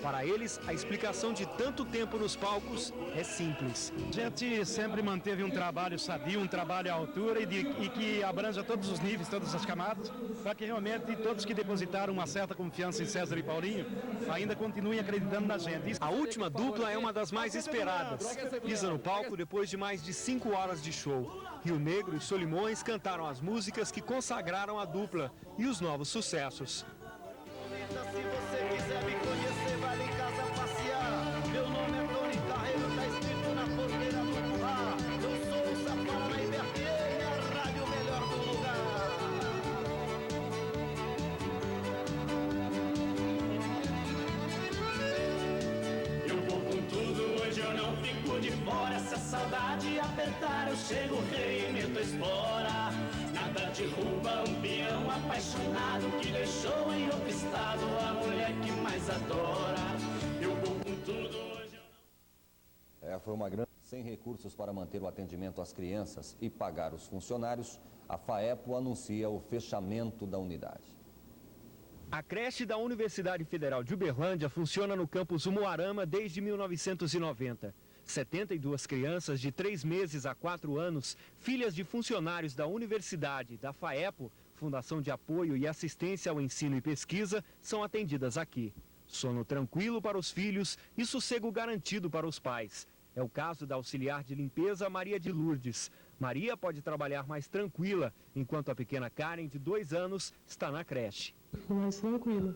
Para eles, a explicação de tanto tempo nos palcos é simples. A gente sempre manteve um trabalho sadio, um trabalho à altura e que abranja todos os níveis, todas as camadas, para que realmente todos que depositaram uma certa confiança em César e Paulinho ainda continuem acreditando na gente. A última dupla é uma das mais esperadas. Pisa no palco depois de mais de 5 horas de show. Rio Negro e Solimões cantaram as músicas que consagraram a dupla e os novos sucessos. Se você quiser me conhecer, vai lá em casa passear. Meu nome é Tony Carreiro, tá escrito na porteira do curral. Eu sou o Safara na IBFM, a rádio melhor do lugar. Eu vou com tudo, hoje eu não fico de fora. Se a saudade apertar, eu chego, rei e meto a espora. Nada derruba um peão apaixonado que deixou em outro estado a mulher que mais adora. Eu vou com tudo hoje. Foi uma grande... Sem recursos para manter o atendimento às crianças e pagar os funcionários, a FAEPO anuncia o fechamento da unidade. A creche da Universidade Federal de Uberlândia funciona no campus Umuarama desde 1990. 72 crianças de 3 meses a 4 anos, filhas de funcionários da universidade, da FAEPO, Fundação de Apoio e Assistência ao Ensino e Pesquisa, são atendidas aqui. Sono tranquilo para os filhos e sossego garantido para os pais. É o caso da auxiliar de limpeza Maria de Lourdes. Maria pode trabalhar mais tranquila, enquanto a pequena Karen, de 2 anos, está na creche. Mais tranquilo,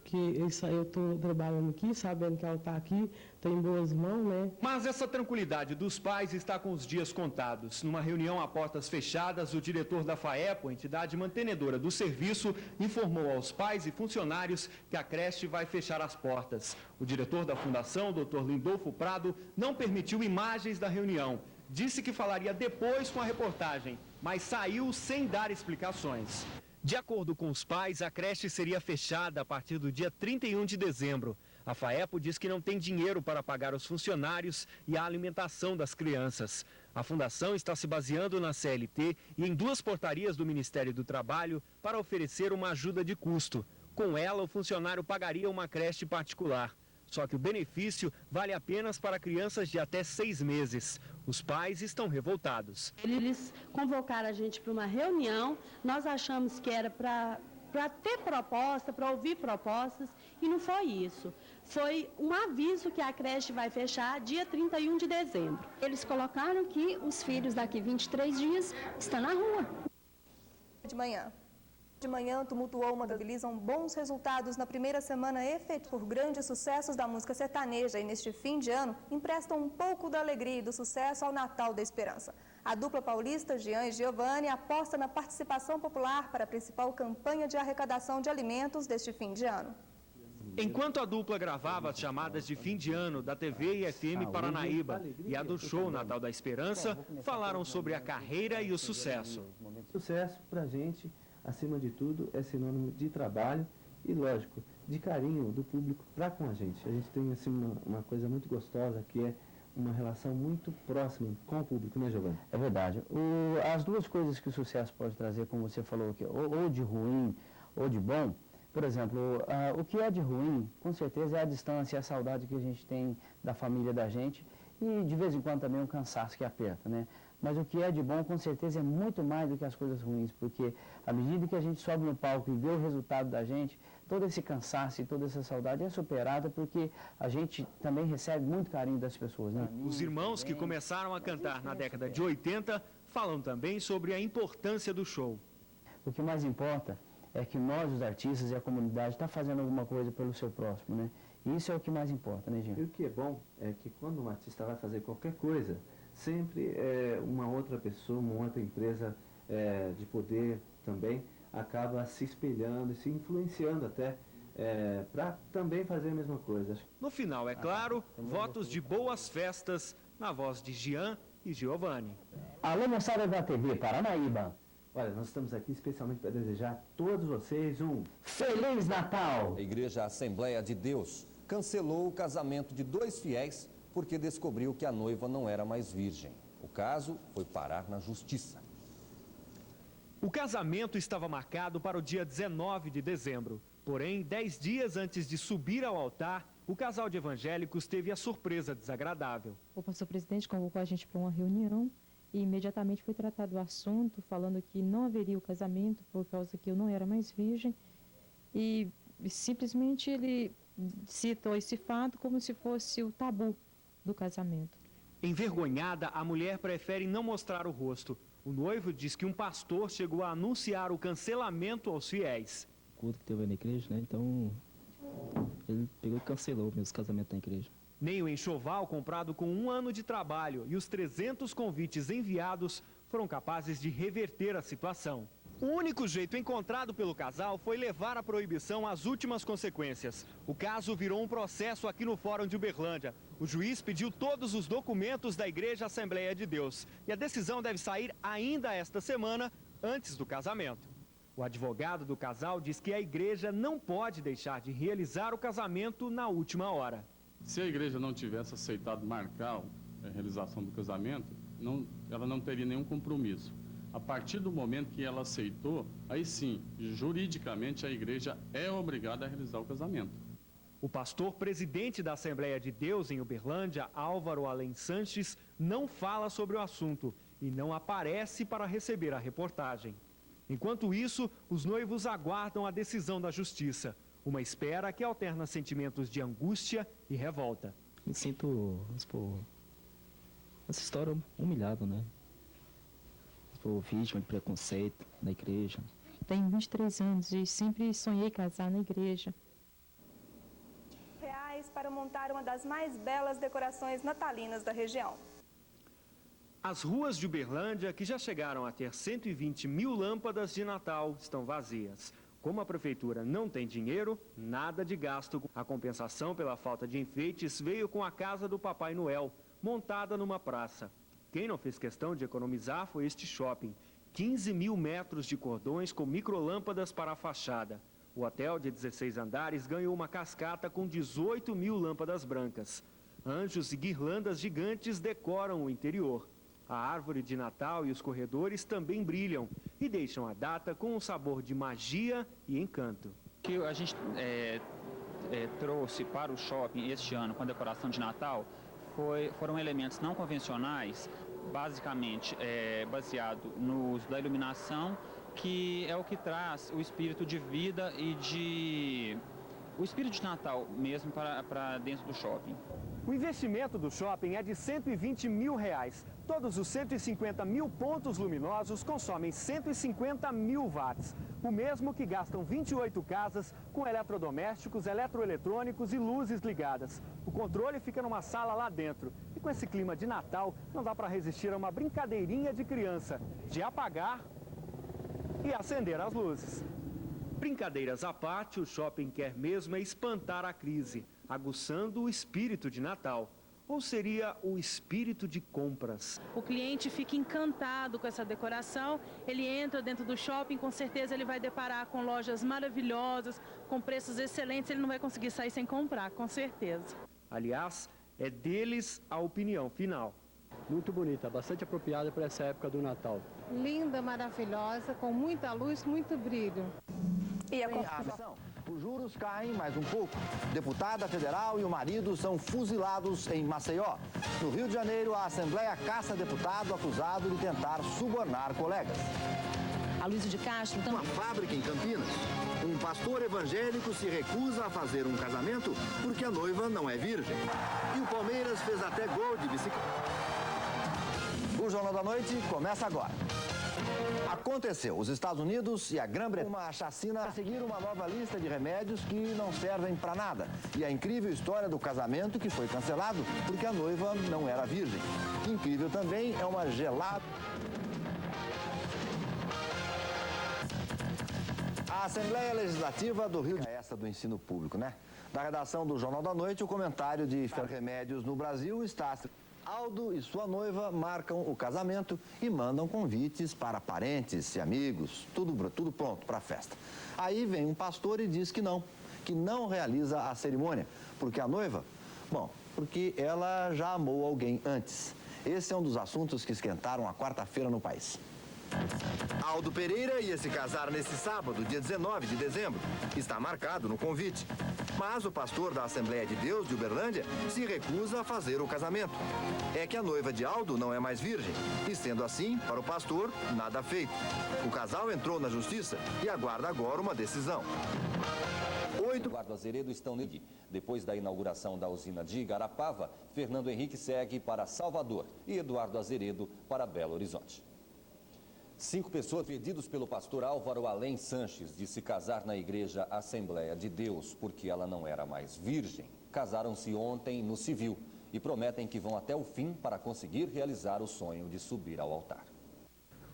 que eu estou trabalhando aqui, sabendo que ela está aqui, estou em boas mãos, né? Mas essa tranquilidade dos pais está com os dias contados. Numa reunião a portas fechadas, o diretor da FAEPO, entidade mantenedora do serviço, informou aos pais e funcionários que a creche vai fechar as portas. O diretor da fundação, Dr. Lindolfo Prado, não permitiu imagens da reunião. Disse que falaria depois com a reportagem, mas saiu sem dar explicações. De acordo com os pais, a creche seria fechada a partir do dia 31 de dezembro. A FAEPO diz que não tem dinheiro para pagar os funcionários e a alimentação das crianças. A fundação está se baseando na CLT e em 2 portarias do Ministério do Trabalho para oferecer uma ajuda de custo. Com ela, o funcionário pagaria uma creche particular. Só que o benefício vale apenas para crianças de até 6 meses. Os pais estão revoltados. Eles convocaram a gente para uma reunião, nós achamos que era para ter proposta, para ouvir propostas, e não foi isso. Foi um aviso que a creche vai fechar dia 31 de dezembro. Eles colocaram que os filhos daqui 23 dias estão na rua. De manhã, Tumultuou mobilizam bons resultados na primeira semana efetiva por grandes sucessos da música sertaneja e neste fim de ano emprestam um pouco da alegria e do sucesso ao Natal da Esperança. A dupla paulista, Jean e Giovanni, aposta na participação popular para a principal campanha de arrecadação de alimentos deste fim de ano. Enquanto a dupla gravava as chamadas de fim de ano da TV e FM Paranaíba e a do show Natal da Esperança, falaram sobre a carreira e o sucesso. Sucesso pra gente, acima de tudo, é sinônimo de trabalho e, lógico, de carinho do público para com a gente. A gente tem assim, uma coisa muito gostosa, que é uma relação muito próxima com o público, né, Giovanni? É verdade. As duas coisas que o sucesso pode trazer, como você falou, que ou de ruim ou de bom, por exemplo, o que é de ruim, com certeza, é a distância, a saudade que a gente tem da família da gente e, de vez em quando, também um cansaço que aperta, né? Mas o que é de bom, com certeza, é muito mais do que as coisas ruins, porque à medida que a gente sobe no palco e vê o resultado da gente, todo esse cansaço e toda essa saudade é superada, porque a gente também recebe muito carinho das pessoas, né? Os irmãos que começaram a cantar na década de 80 falam também sobre a importância do show. O que mais importa é que nós, os artistas e a comunidade, está fazendo alguma coisa pelo seu próximo, né? E isso é o que mais importa, né, gente? E o que é bom é que quando um artista vai fazer qualquer coisa, sempre uma outra pessoa, uma outra empresa de poder também acaba se espelhando e se influenciando até para também fazer a mesma coisa. No final, é claro, votos de boas festas na voz de Jean e Giovanni. Alô, moçada da TV Paranaíba. Olha, nós estamos aqui especialmente para desejar a todos vocês um Feliz Natal! A Igreja Assembleia de Deus cancelou o casamento de 2 fiéis porque descobriu que a noiva não era mais virgem. O caso foi parar na justiça. O casamento estava marcado para o dia 19 de dezembro. Porém, 10 dias antes de subir ao altar, o casal de evangélicos teve a surpresa desagradável. O pastor presidente convocou a gente para uma reunião e imediatamente foi tratado o assunto, falando que não haveria o casamento por causa que eu não era mais virgem. E simplesmente ele citou esse fato como se fosse o tabu do casamento. Envergonhada, a mulher prefere não mostrar o rosto. O noivo diz que um pastor chegou a anunciar o cancelamento aos fiéis. O culto que teve na igreja, né? Então ele pegou e cancelou meus casamentos na igreja. Nem o enxoval comprado com 1 ano de trabalho e os 300 convites enviados foram capazes de reverter a situação. O único jeito encontrado pelo casal foi levar a proibição às últimas consequências. O caso virou um processo aqui no Fórum de Uberlândia. O juiz pediu todos os documentos da Igreja Assembleia de Deus. E a decisão deve sair ainda esta semana, antes do casamento. O advogado do casal diz que a igreja não pode deixar de realizar o casamento na última hora. Se a igreja não tivesse aceitado marcar a realização do casamento, ela não teria nenhum compromisso. A partir do momento que ela aceitou, aí sim, juridicamente a igreja é obrigada a realizar o casamento. O pastor presidente da Assembleia de Deus em Uberlândia, Álvaro Além Sanches, não fala sobre o assunto e não aparece para receber a reportagem. Enquanto isso, os noivos aguardam a decisão da justiça. Uma espera que alterna sentimentos de angústia e revolta. Me sinto, essa história humilhado, né? Sou vítima de preconceito na igreja. Tenho 23 anos e sempre sonhei casar na igreja. Reais para montar uma das mais belas decorações natalinas da região. As ruas de Uberlândia, que já chegaram a ter 120 mil lâmpadas de Natal, estão vazias. Como a prefeitura não tem dinheiro, nada de gasto. A compensação pela falta de enfeites veio com a casa do Papai Noel, montada numa praça. Quem não fez questão de economizar foi este shopping. 15 mil metros de cordões com microlâmpadas para a fachada. O hotel de 16 andares ganhou uma cascata com 18 mil lâmpadas brancas. Anjos e guirlandas gigantes decoram o interior. A árvore de Natal e os corredores também brilham e deixam a data com um sabor de magia e encanto. O que a gente trouxe para o shopping este ano com a decoração de Natal foram elementos não convencionais, basicamente baseado no uso da iluminação, que é o que traz o espírito de vida e o espírito de Natal mesmo para dentro do shopping. O investimento do shopping é de R$120 mil. Todos os 150 mil pontos luminosos consomem 150 mil watts. O mesmo que gastam 28 casas com eletrodomésticos, eletroeletrônicos e luzes ligadas. O controle fica numa sala lá dentro. E com esse clima de Natal, não dá para resistir a uma brincadeirinha de criança, de apagar e acender as luzes. Brincadeiras à parte, o shopping quer mesmo espantar a crise, aguçando o espírito de Natal. Ou seria o espírito de compras? O cliente fica encantado com essa decoração, ele entra dentro do shopping, com certeza ele vai deparar com lojas maravilhosas, com preços excelentes, ele não vai conseguir sair sem comprar, com certeza. Aliás, é deles a opinião final. Muito bonita, bastante apropriada para essa época do Natal. Linda, maravilhosa, com muita luz, muito brilho. E a confusão. Os juros caem mais um pouco. Deputada federal e o marido são fuzilados em Maceió. No Rio de Janeiro, a Assembleia caça deputado acusado de tentar subornar colegas. Aloysio de Castro também. Uma fábrica em Campinas. Um pastor evangélico se recusa a fazer um casamento porque a noiva não é virgem. E o Palmeiras fez até gol de bicicleta. O Jornal da Noite começa agora. Aconteceu. Os Estados Unidos e a Grã-Bretanha, uma chacina a seguir uma nova lista de remédios que não servem para nada. E a incrível história do casamento que foi cancelado porque a noiva não era virgem. Incrível também é uma gelada. A Assembleia Legislativa do Rio de Janeiro, essa do ensino público, né? Da redação do Jornal da Noite, o comentário de remédios no Brasil está... Aldo e sua noiva marcam o casamento e mandam convites para parentes e amigos, tudo pronto para a festa. Aí vem um pastor e diz que não realiza a cerimônia, porque a noiva, porque ela já amou alguém antes. Esse é um dos assuntos que esquentaram a quarta-feira no país. Aldo Pereira ia se casar nesse sábado, dia 19 de dezembro. Está marcado no convite. Mas o pastor da Assembleia de Deus de Uberlândia se recusa a fazer o casamento. É que a noiva de Aldo não é mais virgem. E sendo assim, para o pastor, nada feito. O casal entrou na justiça e aguarda agora uma decisão. Eduardo Azeredo estão nele. Depois da inauguração da usina de Igarapava, Fernando Henrique segue para Salvador e Eduardo Azeredo para Belo Horizonte. 5 pessoas pedidas pelo pastor Álvaro Além Sanches de se casar na igreja Assembleia de Deus porque ela não era mais virgem, casaram-se ontem no civil e prometem que vão até o fim para conseguir realizar o sonho de subir ao altar.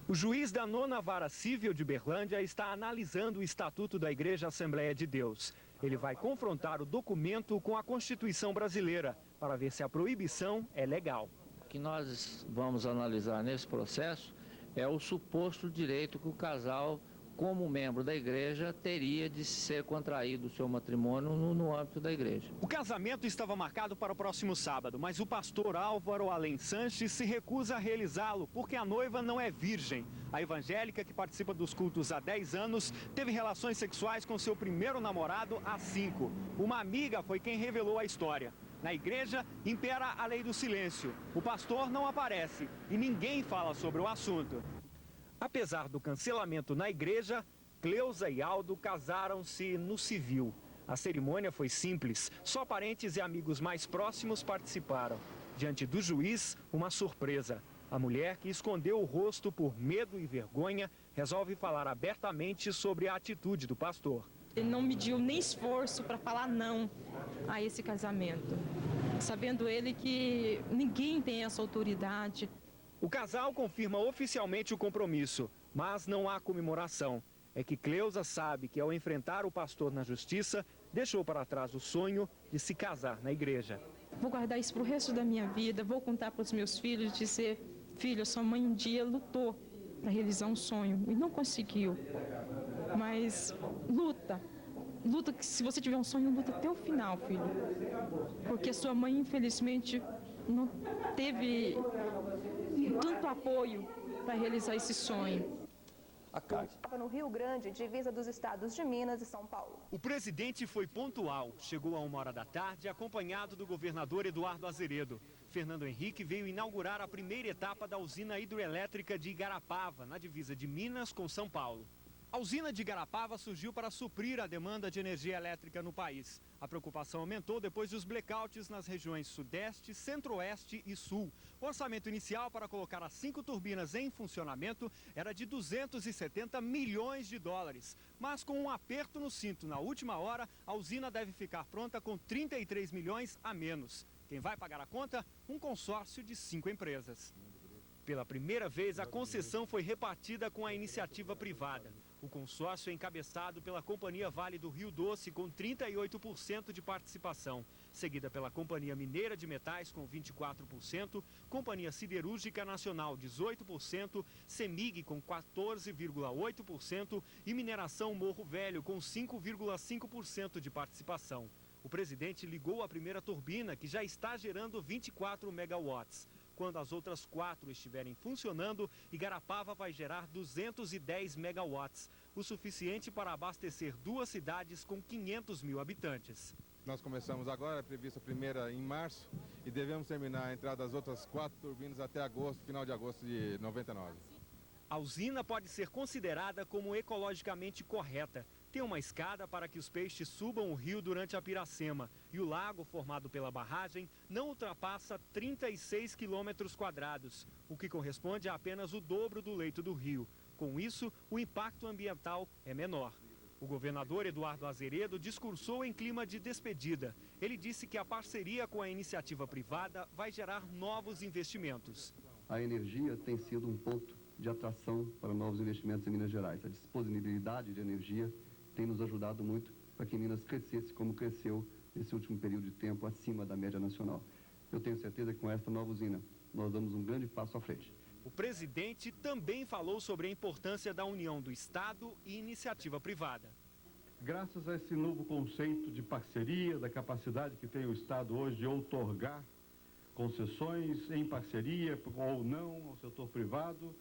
O juiz da 9ª Vara Civil de Berlândia está analisando o Estatuto da Igreja Assembleia de Deus. Ele vai confrontar o documento com a Constituição brasileira para ver se a proibição é legal. O que nós vamos analisar nesse processo é o suposto direito que o casal, como membro da igreja, teria de ser contraído o seu matrimônio no âmbito da igreja. O casamento estava marcado para o próximo sábado, mas o pastor Álvaro Além Sanches se recusa a realizá-lo porque a noiva não é virgem. A evangélica, que participa dos cultos há 10 anos, teve relações sexuais com seu primeiro namorado há 5. Uma amiga foi quem revelou a história. Na igreja, impera a lei do silêncio. O pastor não aparece e ninguém fala sobre o assunto. Apesar do cancelamento na igreja, Cleusa e Aldo casaram-se no civil. A cerimônia foi simples, só parentes e amigos mais próximos participaram. Diante do juiz, uma surpresa. A mulher, que escondeu o rosto por medo e vergonha, resolve falar abertamente sobre a atitude do pastor. Ele não mediu nem esforço para falar não a esse casamento, sabendo ele que ninguém tem essa autoridade. O casal confirma oficialmente o compromisso, mas não há comemoração. É que Cleusa sabe que ao enfrentar o pastor na justiça, deixou para trás o sonho de se casar na igreja. Vou guardar isso para o resto da minha vida, vou contar para os meus filhos, dizer, filho, sua mãe um dia lutou para realizar um sonho e não conseguiu. Mas luta, que se você tiver um sonho, luta até o final, filho. Porque sua mãe, infelizmente, não teve tanto apoio para realizar esse sonho. Estava no Rio Grande, divisa dos estados de Minas e São Paulo. O presidente foi pontual. Chegou a 1h da tarde, acompanhado do governador Eduardo Azeredo. Fernando Henrique veio inaugurar a primeira etapa da usina hidroelétrica de Igarapava, na divisa de Minas com São Paulo. A usina de Igarapava surgiu para suprir a demanda de energia elétrica no país. A preocupação aumentou depois dos blackouts nas regiões Sudeste, Centro-Oeste e Sul. O orçamento inicial para colocar as 5 turbinas em funcionamento era de 270 milhões de dólares. Mas com um aperto no cinto na última hora, a usina deve ficar pronta com 33 milhões a menos. Quem vai pagar a conta? Um consórcio de 5 empresas. Pela primeira vez, a concessão foi repartida com a iniciativa privada. O consórcio é encabeçado pela Companhia Vale do Rio Doce, com 38% de participação, seguida pela Companhia Mineira de Metais, com 24%, Companhia Siderúrgica Nacional, 18%, CEMIG, com 14,8% e Mineração Morro Velho, com 5,5% de participação. O presidente ligou a primeira turbina, que já está gerando 24 megawatts. Quando as outras 4 estiverem funcionando, Igarapava vai gerar 210 megawatts, o suficiente para abastecer 2 cidades com 500 mil habitantes. Nós começamos agora, prevista a primeira em março, e devemos terminar a entrada das outras 4 turbinas até agosto, final de agosto de 99. A usina pode ser considerada como ecologicamente correta. Tem uma escada para que os peixes subam o rio durante a Piracema. E o lago, formado pela barragem, não ultrapassa 36 quilômetros quadrados, o que corresponde a apenas o dobro do leito do rio. Com isso, o impacto ambiental é menor. O governador Eduardo Azeredo discursou em clima de despedida. Ele disse que a parceria com a iniciativa privada vai gerar novos investimentos. A energia tem sido um ponto de atração para novos investimentos em Minas Gerais. A disponibilidade de energia tem nos ajudado muito para que Minas crescesse como cresceu nesse último período de tempo acima da média nacional. Eu tenho certeza que com esta nova usina nós damos um grande passo à frente. O presidente também falou sobre a importância da união do Estado e iniciativa privada. Graças a esse novo conceito de parceria, da capacidade que tem o Estado hoje de outorgar concessões em parceria ou não ao setor privado,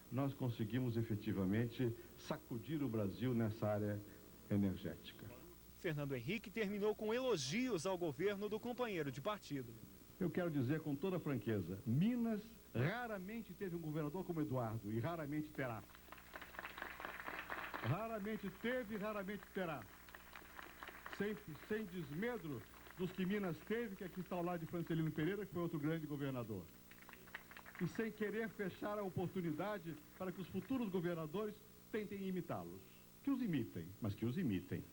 nós conseguimos efetivamente sacudir o Brasil nessa área energética. Fernando Henrique terminou com elogios ao governo do companheiro de partido. Eu quero dizer com toda franqueza, Minas raramente teve um governador como Eduardo e raramente terá. Raramente teve e raramente terá. Sem desmedro dos que Minas teve, que aqui está ao lado de Francelino Pereira, que foi outro grande governador. E sem querer fechar a oportunidade para que os futuros governadores tentem imitá-los. Que os imitem, mas que os imitem.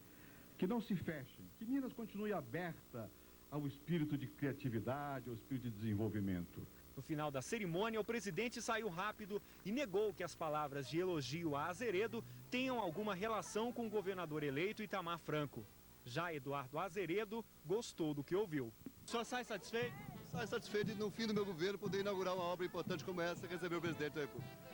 Que não se fechem, que Minas continue aberta ao espírito de criatividade, ao espírito de desenvolvimento. No final da cerimônia, o presidente saiu rápido e negou que as palavras de elogio a Azeredo tenham alguma relação com o governador eleito Itamar Franco. Já Eduardo Azeredo gostou do que ouviu. O senhor sai satisfeito? Sai satisfeito de, no fim do meu governo, poder inaugurar uma obra importante como essa e receber o presidente da República.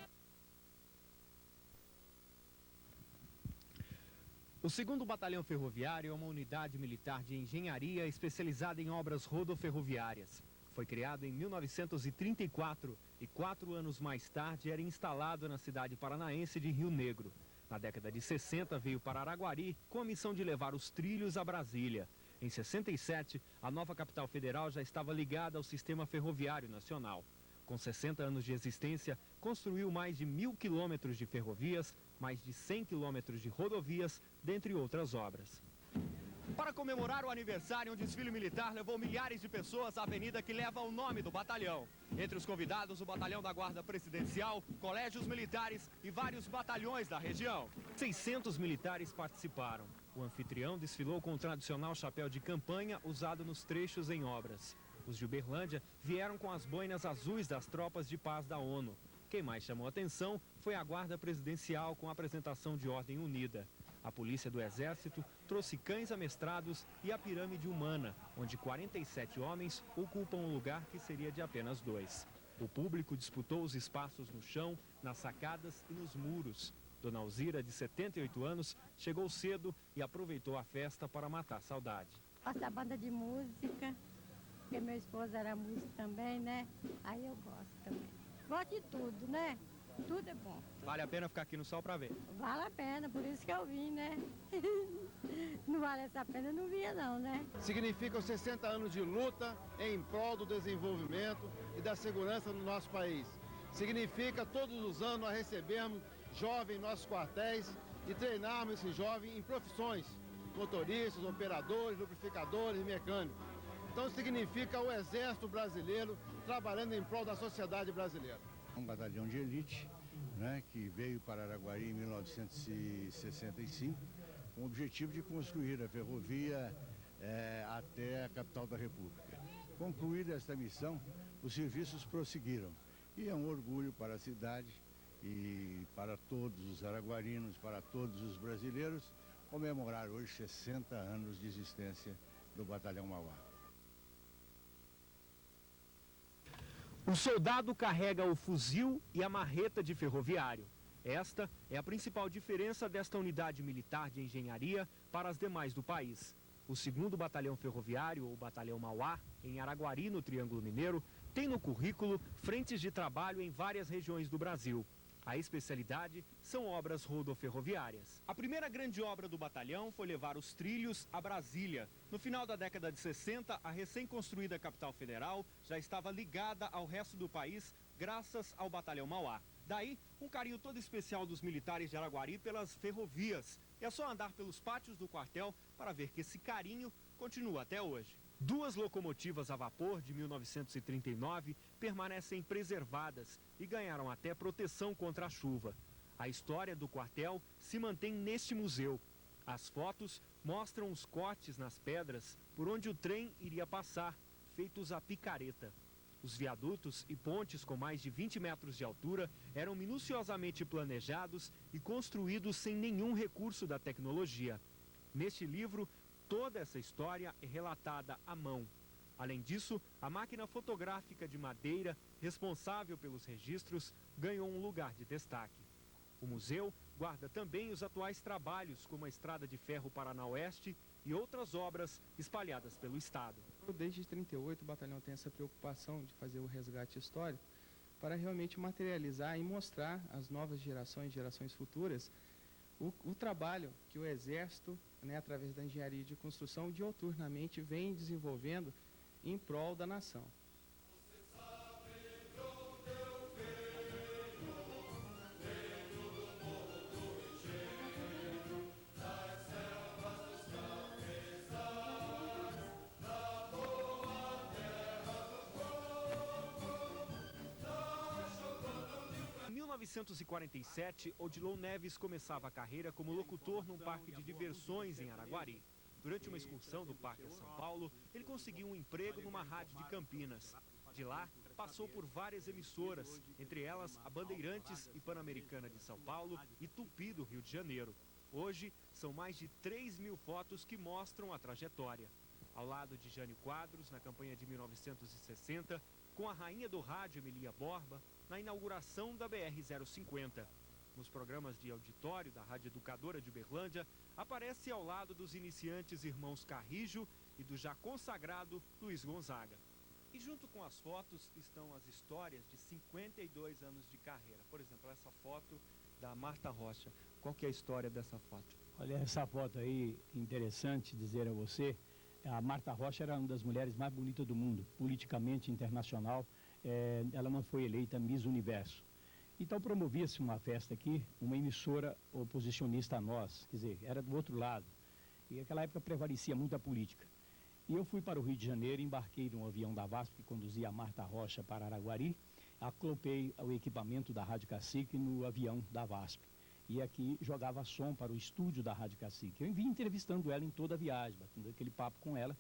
O 2º Batalhão Ferroviário é uma unidade militar de engenharia especializada em obras rodoferroviárias. Foi criado em 1934 e 4 anos mais tarde era instalado na cidade paranaense de Rio Negro. Na década de 60 veio para Araguari com a missão de levar os trilhos a Brasília. Em 67, a nova capital federal já estava ligada ao sistema ferroviário nacional. Com 60 anos de existência, construiu mais de 1.000 quilômetros de ferrovias, mais de 100 quilômetros de rodovias, dentre outras obras. Para comemorar o aniversário, um desfile militar levou milhares de pessoas à avenida que leva o nome do batalhão. Entre os convidados, o batalhão da Guarda Presidencial, colégios militares e vários batalhões da região. 600 militares participaram. O anfitrião desfilou com o tradicional chapéu de campanha usado nos trechos em obras. Os de Uberlândia vieram com as boinas azuis das tropas de paz da ONU. Quem mais chamou atenção foi a Guarda Presidencial com a apresentação de Ordem Unida. A Polícia do Exército trouxe cães amestrados e a pirâmide humana, onde 47 homens ocupam um lugar que seria de apenas 2. O público disputou os espaços no chão, nas sacadas e nos muros. Dona Alzira, de 78 anos, chegou cedo e aproveitou a festa para matar saudade. Gosto da banda de música, porque meu esposo era músico também, né? Aí eu gosto também. Gosto de tudo, né? Tudo é bom. Vale a pena ficar aqui no sol para ver? Vale a pena, por isso que eu vim, né? Não vale essa pena, eu não vinha não, né? Significam 60 anos de luta em prol do desenvolvimento e da segurança no nosso país. Significa todos os anos nós recebemos jovens em nossos quartéis e treinarmos esse jovem em profissões, motoristas, operadores, lubrificadores, mecânicos. Então significa o Exército Brasileiro trabalhando em prol da sociedade brasileira. Um batalhão de elite, né, que veio para Araguari em 1965, com o objetivo de construir a ferrovia até a capital da República. Concluída esta missão, os serviços prosseguiram. E é um orgulho para a cidade e para todos os araguarinos, para todos os brasileiros, comemorar hoje 60 anos de existência do Batalhão Mauá. O soldado carrega o fuzil e a marreta de ferroviário. Esta é a principal diferença desta unidade militar de engenharia para as demais do país. O 2º Batalhão Ferroviário, ou Batalhão Mauá, em Araguari, no Triângulo Mineiro, tem no currículo frentes de trabalho em várias regiões do Brasil. A especialidade são obras rodoferroviárias. A primeira grande obra do batalhão foi levar os trilhos a Brasília. No final da década de 60, a recém-construída capital federal já estava ligada ao resto do país graças ao Batalhão Mauá. Daí, um carinho todo especial dos militares de Araguari pelas ferrovias. É só andar pelos pátios do quartel para ver que esse carinho continua até hoje. 2 locomotivas a vapor de 1939 permanecem preservadas e ganharam até proteção contra a chuva. A história do quartel se mantém neste museu. As fotos mostram os cortes nas pedras por onde o trem iria passar, feitos a picareta. Os viadutos e pontes com mais de 20 metros de altura eram minuciosamente planejados e construídos sem nenhum recurso da tecnologia. Neste livro, toda essa história é relatada à mão. Além disso, a máquina fotográfica de madeira, responsável pelos registros, ganhou um lugar de destaque. O museu guarda também os atuais trabalhos, como a Estrada de Ferro Paraná-Oeste e outras obras espalhadas pelo estado. Desde 38, o batalhão tem essa preocupação de fazer o resgate histórico para realmente materializar e mostrar às novas gerações futuras, o trabalho que o Exército né, através da engenharia de construção, dioturnamente vem desenvolvendo em prol da nação. Em 1947, Odilon Neves começava a carreira como locutor num parque de diversões em Araguari. Durante uma excursão do parque a São Paulo, ele conseguiu um emprego numa rádio de Campinas. De lá, passou por várias emissoras, entre elas a Bandeirantes e Pan-Americana de São Paulo e Tupi do Rio de Janeiro. Hoje, são mais de 3.000 fotos que mostram a trajetória. Ao lado de Jânio Quadros, na campanha de 1960, com a rainha do rádio Emilia Borba, na inauguração da BR-050. Nos programas de auditório da Rádio Educadora de Uberlândia, aparece ao lado dos iniciantes irmãos Carrijo e do já consagrado Luiz Gonzaga. E junto com as fotos estão as histórias de 52 anos de carreira. Por exemplo, essa foto da Marta Rocha. Qual que é a história dessa foto? Olha, essa foto aí, interessante dizer a você, a Marta Rocha era uma das mulheres mais bonitas do mundo, politicamente internacional. Ela não foi eleita Miss Universo. Então promovia-se uma festa aqui, uma emissora oposicionista a nós, quer dizer, era do outro lado. E naquela época prevalecia muito a política. E eu fui para o Rio de Janeiro, embarquei num avião da VASP que conduzia a Marta Rocha para Araguari, acopei o equipamento da Rádio Cacique no avião da VASP. E aqui jogava som para o estúdio da Rádio Cacique. Eu vim entrevistando ela em toda a viagem, batendo aquele papo com ela.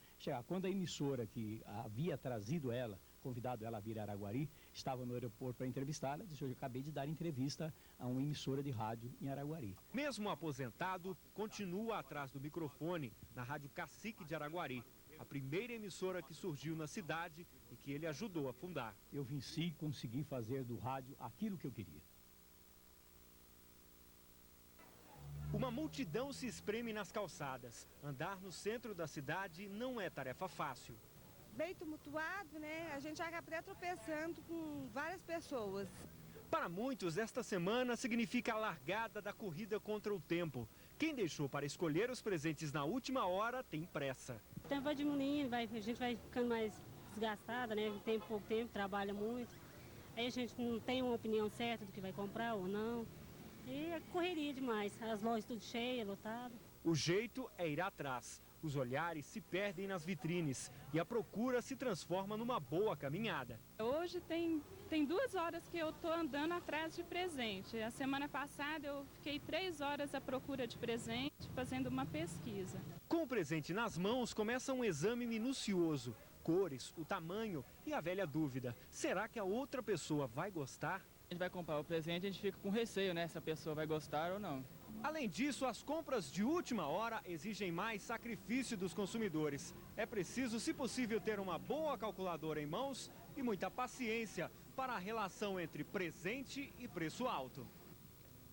Quando a emissora que havia trazido ela, convidado ela a vir a Araguari, estava no aeroporto para entrevistá-la, disse: eu acabei de dar entrevista a uma emissora de rádio em Araguari. Mesmo aposentado, continua atrás do microfone na Rádio Cacique de Araguari, a primeira emissora que surgiu na cidade e que ele ajudou a fundar. Eu venci e consegui fazer do rádio aquilo que eu queria. Uma multidão se espreme nas calçadas. Andar no centro da cidade não é tarefa fácil. Bem tumultuado, né? A gente acaba até tropeçando com várias pessoas. Para muitos, esta semana significa a largada da corrida contra o tempo. Quem deixou para escolher os presentes na última hora tem pressa. O tempo vai diminuindo, a gente vai ficando mais desgastada, né? Tem pouco tempo, trabalha muito. Aí a gente não tem uma opinião certa do que vai comprar ou não. E é correria demais, as lojas tudo cheias, lotadas. O jeito é ir atrás. Os olhares se perdem nas vitrines e a procura se transforma numa boa caminhada. Hoje tem 2 horas que eu estou andando atrás de presente. A semana passada eu fiquei 3 horas à procura de presente, fazendo uma pesquisa. Com o presente nas mãos, começa um exame minucioso. Cores, o tamanho e a velha dúvida. Será que a outra pessoa vai gostar? A gente vai comprar o presente, a gente fica com receio, né? Se a pessoa vai gostar ou não. Além disso, as compras de última hora exigem mais sacrifício dos consumidores. É preciso, se possível, ter uma boa calculadora em mãos e muita paciência para a relação entre presente e preço alto.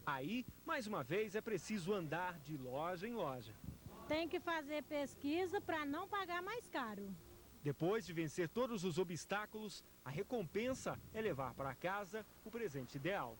Aí, mais uma vez, é preciso andar de loja em loja. Tem que fazer pesquisa para não pagar mais caro. Depois de vencer todos os obstáculos, a recompensa é levar para casa o presente ideal.